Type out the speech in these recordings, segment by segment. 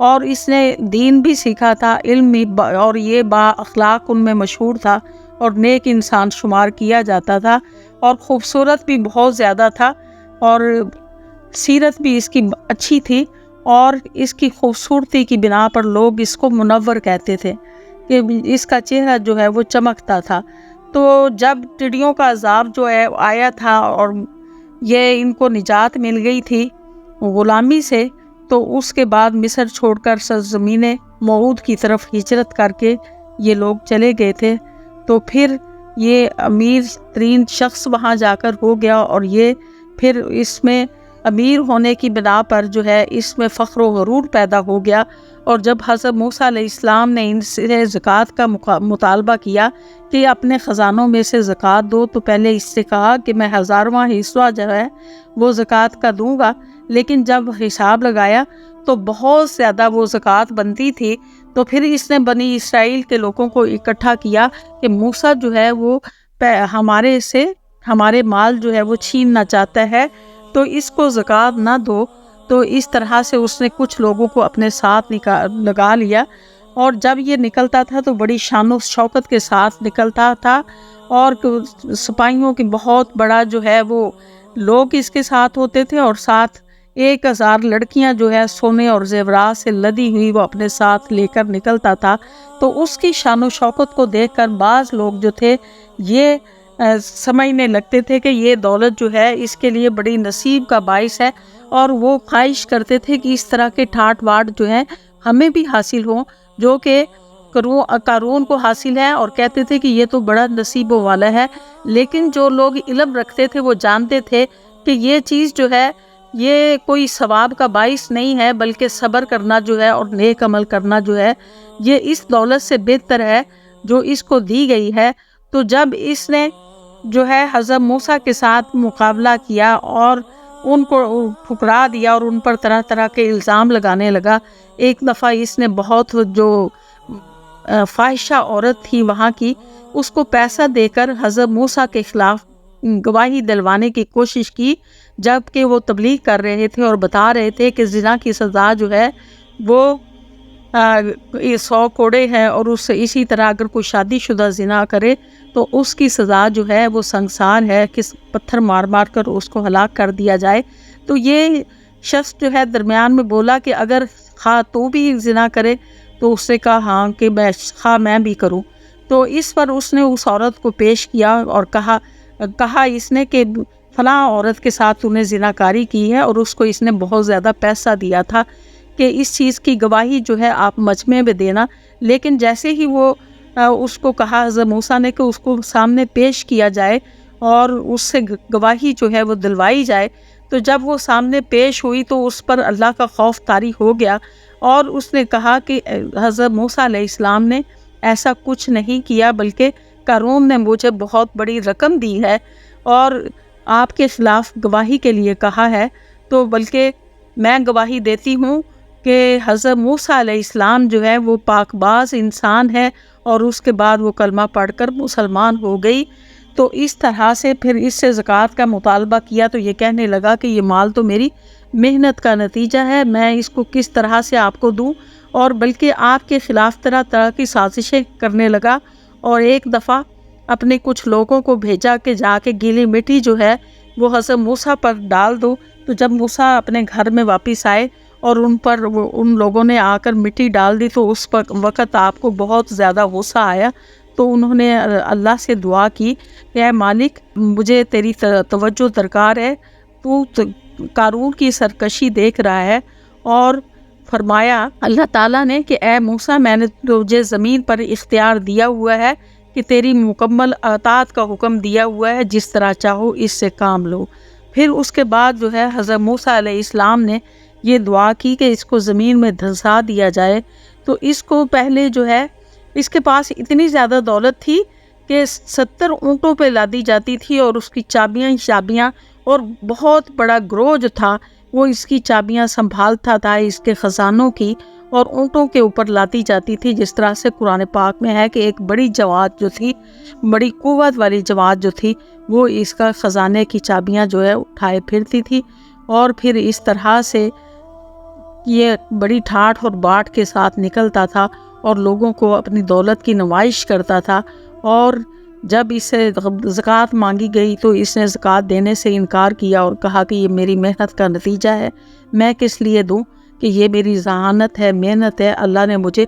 اور اس نے دین بھی سیکھا تھا، علم بھی، اور یہ با اخلاق ان میں مشہور تھا اور نیک انسان شمار کیا جاتا تھا، اور خوبصورت بھی بہت زیادہ تھا، اور سیرت بھی اس کی اچھی تھی، اور اس کی خوبصورتی کی بنا پر لوگ اس کو منور کہتے تھے کہ اس کا چہرہ جو ہے وہ چمکتا تھا۔ تو جب ٹڈیوں کا عذاب جو ہے آیا تھا اور یہ ان کو نجات مل گئی تھی غلامی سے، تو اس کے بعد مصر چھوڑ کر سرزمین موعود کی طرف ہجرت کر کے یہ لوگ چلے گئے تھے۔ تو پھر یہ امیر ترین شخص وہاں جا کر ہو گیا، اور یہ پھر اس میں امیر ہونے کی بنا پر جو ہے اس میں فخر و غرور پیدا ہو گیا۔ اور جب حضرت موسیٰ علیہ السلام نے ان سے زکوٰۃ کا مطالبہ کیا کہ اپنے خزانوں میں سے زکوٰۃ دو، تو پہلے اس سے کہا کہ میں 1000واں حصہ جو ہے وہ زکوٰۃ کا دوں گا، لیکن جب حساب لگایا تو بہت زیادہ وہ زکوٰۃ بنتی تھی۔ تو پھر اس نے بنی اسرائیل کے لوگوں کو اکٹھا کیا کہ موسیٰ جو ہے وہ ہمارے مال جو ہے وہ چھیننا چاہتا ہے، تو اس کو زکوٰۃ نہ دو۔ تو اس طرح سے اس نے کچھ لوگوں کو اپنے ساتھ لگا لیا، اور جب یہ نکلتا تھا تو بڑی شان و شوکت کے ساتھ نکلتا تھا، اور سپاہیوں کی بہت بڑا جو ہے وہ لوگ اس کے ساتھ ہوتے تھے، اور ساتھ 1000 لڑکیاں جو ہے سونے اور زیورات سے لدی ہوئی وہ اپنے ساتھ لے کر نکلتا تھا۔ تو اس کی شان و شوکت کو دیکھ کر بعض لوگ جو تھے یہ سمجھنے لگتے تھے کہ یہ دولت جو ہے اس کے لیے بڑی نصیب کا باعث ہے، اور وہ خواہش کرتے تھے کہ اس طرح کے ٹھاٹ واٹ جو ہیں ہمیں بھی حاصل ہوں جو کہ قارون کو حاصل ہے، اور کہتے تھے کہ یہ تو بڑا نصیبوں والا ہے۔ لیکن جو لوگ علم رکھتے تھے وہ جانتے تھے کہ یہ چیز جو ہے یہ کوئی ثواب کا باعث نہیں ہے، بلکہ صبر کرنا جو ہے اور نیک عمل کرنا جو ہے یہ اس دولت سے بہتر ہے جو اس کو دی گئی ہے۔ تو جب اس نے جو ہے حضرت موسیٰ کے ساتھ مقابلہ کیا اور ان کو ٹھکرا دیا اور ان پر طرح طرح کے الزام لگانے لگا، ایک دفعہ اس نے بہت جو فاحشہ عورت تھی وہاں کی، اس کو پیسہ دے کر حضرت موسیٰ کے خلاف گواہی دلوانے کی کوشش کی، جب کہ وہ تبلیغ کر رہے تھے اور بتا رہے تھے کہ زنا کی سزا جو ہے وہ 100 کوڑے ہے، اور اسی طرح اگر کوئی شادی شدہ زنا کرے تو اس کی سزا جو ہے وہ سنگسار ہے کہ پتھر مار مار کر اس کو ہلاک کر دیا جائے۔ تو یہ شخص جو ہے درمیان میں بولا کہ اگر خواہ تو بھی زنا کرے، تو اس نے کہا ہاں کہ خواہ میں بھی کروں۔ تو اس پر اس نے اس عورت کو پیش کیا اور کہا اس نے کہ فلاں عورت کے ساتھ تو نے زنا کاری کی ہے، اور اس کو اس نے بہت زیادہ پیسہ دیا تھا کہ اس چیز کی گواہی جو ہے آپ مجمع میں دینا۔ لیکن جیسے ہی وہ اس کو کہا حضرت موسیٰ نے کہ اس کو سامنے پیش کیا جائے اور اس سے گواہی جو ہے وہ دلوائی جائے، تو جب وہ سامنے پیش ہوئی تو اس پر اللہ کا خوف طاری ہو گیا، اور اس نے کہا کہ حضرت موسیٰ علیہ السلام نے ایسا کچھ نہیں کیا، بلکہ قارون نے مجھے بہت بڑی رقم دی ہے اور آپ کے خلاف گواہی کے لیے کہا ہے، تو بلکہ میں گواہی دیتی ہوں کہ حضرت موسیٰ علیہ السلام جو ہے وہ پاک باز انسان ہے، اور اس کے بعد وہ کلمہ پڑھ کر مسلمان ہو گئی۔ تو اس طرح سے پھر اس سے زکوٰۃ کا مطالبہ کیا، تو یہ کہنے لگا کہ یہ مال تو میری محنت کا نتیجہ ہے، میں اس کو کس طرح سے آپ کو دوں، اور بلکہ آپ کے خلاف طرح طرح کی سازشیں کرنے لگا، اور ایک دفعہ اپنے کچھ لوگوں کو بھیجا کہ جا کے گیلی مٹی جو ہے وہ حضرت موسیٰ پر ڈال دو۔ تو جب موسیٰ اپنے گھر میں واپس آئے اور ان لوگوں نے آ کر مٹی ڈال دی، تو اس وقت آپ کو بہت زیادہ غصہ آیا، تو انہوں نے اللہ سے دعا کی کہ اے مالک، مجھے تیری توجہ درکار ہے، تو قارون کی سرکشی دیکھ رہا ہے۔ اور فرمایا اللہ تعالیٰ نے کہ اے موسیٰ، میں نے تجھے زمین پر اختیار دیا ہوا ہے کہ تیری مکمل اطاعت کا حکم دیا ہوا ہے، جس طرح چاہو اس سے کام لو۔ پھر اس کے بعد جو ہے حضرت موسیٰ علیہ السلام نے یہ دعا کی کہ اس کو زمین میں دھنسا دیا جائے۔ تو اس کو پہلے جو ہے اس کے پاس اتنی زیادہ دولت تھی کہ 70 اونٹوں پہ لادی جاتی تھی، اور اس کی چابیاں اور بہت بڑا گروہ جو تھا وہ اس کی چابیاں سنبھالتا تھا، اس کے خزانوں کی، اور اونٹوں کے اوپر لاتی جاتی تھی، جس طرح سے قرآن پاک میں ہے کہ ایک بڑی جماعت جو تھی، بڑی قوت والی جماعت جو تھی، وہ اس کا خزانے کی چابیاں جو ہے اٹھائے پھرتی تھی۔ اور پھر اس طرح سے یہ بڑی ٹھاٹھ اور باٹ کے ساتھ نکلتا تھا اور لوگوں کو اپنی دولت کی نمائش کرتا تھا، اور جب اس سے زکوٰۃ مانگی گئی تو اس نے زکوٰۃ دینے سے انکار کیا اور کہا کہ یہ میری محنت کا نتیجہ ہے، میں کس لیے دوں، کہ یہ میری ذہانت ہے، محنت ہے، اللہ نے مجھے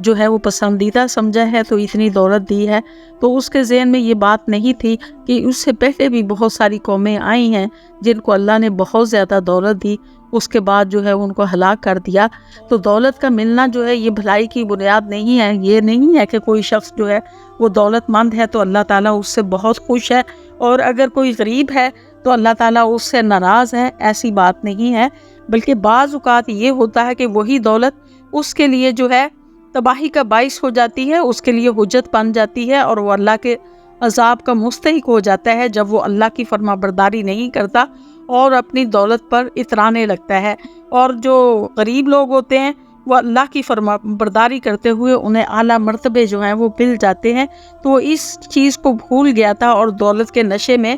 جو ہے وہ پسندیدہ سمجھا ہے تو اتنی دولت دی ہے۔ تو اس کے ذہن میں یہ بات نہیں تھی کہ اس سے پہلے بھی بہت ساری قومیں آئی ہیں جن کو اللہ نے بہت زیادہ دولت دی، اس کے بعد جو ہے ان کو ہلاک کر دیا۔ تو دولت کا ملنا جو ہے یہ بھلائی کی بنیاد نہیں ہے، یہ نہیں ہے کہ کوئی شخص جو ہے وہ دولت مند ہے تو اللہ تعالیٰ اس سے بہت خوش ہے، اور اگر کوئی غریب ہے تو اللہ تعالیٰ اس سے ناراض ہے، ایسی بات نہیں ہے۔ بلکہ بعض اوقات یہ ہوتا ہے کہ وہی دولت اس کے لیے جو ہے تباہی کا باعث ہو جاتی ہے، اس کے لیے حجت بن جاتی ہے، اور وہ اللہ کے عذاب کا مستحق ہو جاتا ہے جب وہ اللہ کی فرما برداری نہیں کرتا اور اپنی دولت پر اترانے لگتا ہے۔ اور جو غریب لوگ ہوتے ہیں وہ اللہ کی فرما برداری کرتے ہوئے انہیں اعلیٰ مرتبے جو ہیں وہ مل جاتے ہیں، تو وہ اس چیز کو بھول گیا تھا اور دولت کے نشے میں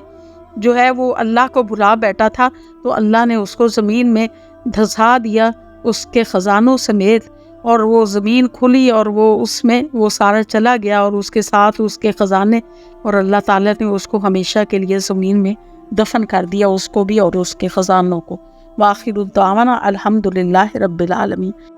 جو ہے وہ اللہ کو بھلا بیٹھا تھا، تو اللہ نے اس کو زمین میں دھسا دیا اس کے خزانوں سمیت، اور وہ زمین کھلی اور وہ اس میں وہ سارا چلا گیا اور اس کے ساتھ اس کے خزانے، اور اللہ تعالیٰ نے اس کو ہمیشہ کے لیے زمین میں دفن کر دیا، اس کو بھی اور اس کے خزانوں کو۔ وآخر الدعوانا الحمدللہ رب العالمین۔